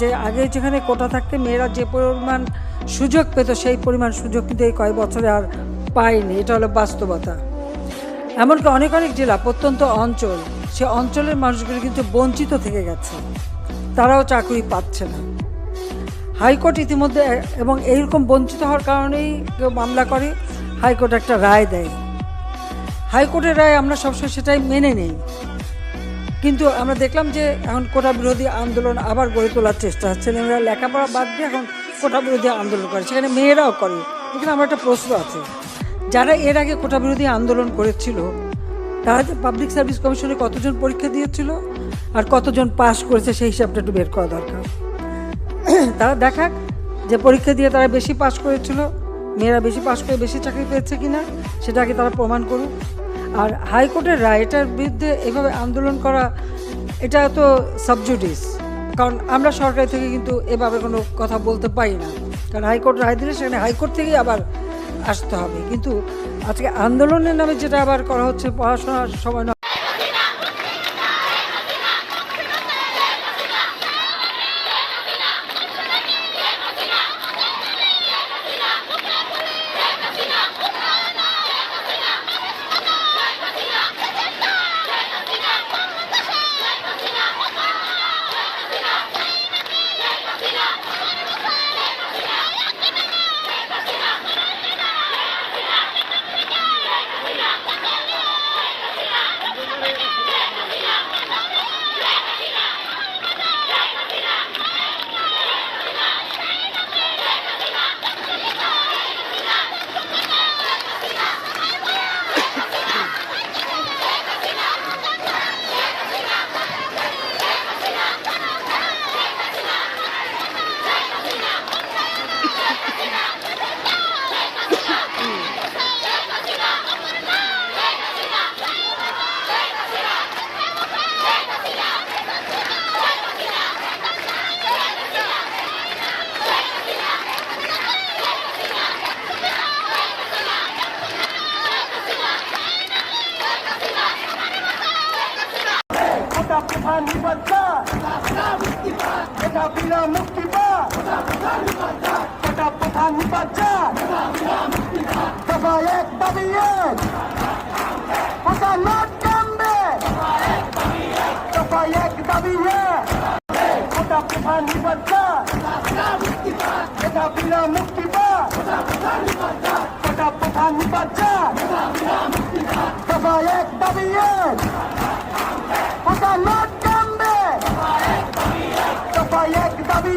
যে আগে যেখানে কোটা থাকতে মেয়েরা যে পরিমাণ সুযোগ পেত সেই পরিমাণ সুযোগ কিন্তু এই কয়েক বছরে আর পায়নি। এটা হলো বাস্তবতা। এমনকি অনেক অনেক জেলা প্রত্যন্ত অঞ্চল, সে অঞ্চলের মানুষগুলো কিন্তু বঞ্চিত থেকে গেছে, তারাও চাকরি পাচ্ছে না। হাইকোর্ট ইতিমধ্যে এবং এইরকম বঞ্চিত হওয়ার কারণেই কেউ মামলা করে, হাইকোর্ট একটা রায় দেয়। হাইকোর্টের রায় আমরা সবসময় সেটাই মেনে নেই, কিন্তু আমরা দেখলাম যে এখন কোটা বিরোধী আন্দোলন আবার গড়ে তোলার চেষ্টা হচ্ছে। ছেলেমেয়েরা লেখাপড়া বাদ দিয়ে এখন কোটা বিরোধী আন্দোলন করে, সেখানে মেয়েরাও করে। এখানে আমার একটা প্রশ্ন আছে, যারা এর আগে কোটা বিরোধী আন্দোলন করেছিল তারা যে পাবলিক সার্ভিস কমিশনে কতজন পরীক্ষা দিয়েছিল আর কতজন পাস করেছে সেই হিসাবটা একটু বের করা দরকার। তারা দেখাক যে পরীক্ষা দিয়ে তারা বেশি পাস করেছিল, মেয়েরা বেশি পাস করে বেশি চাকরি পেয়েছে কিনা, সেটাকে তারা প্রমাণ করুক। আর হাইকোর্টের রায়, এটার বিরুদ্ধে এভাবে আন্দোলন করা, এটা তো সাবজুডিস, কারণ আমরা সরকার থেকে কিন্তু এভাবে কোনো কথা বলতে পারি না, কারণ হাইকোর্ট রায় দিলে সেখানে হাইকোর্ট থেকেই আবার আসতে হবে। কিন্তু আজকে আন্দোলনের নামে যেটা আবার করা হচ্ছে, পড়াশোনার সময় দাবি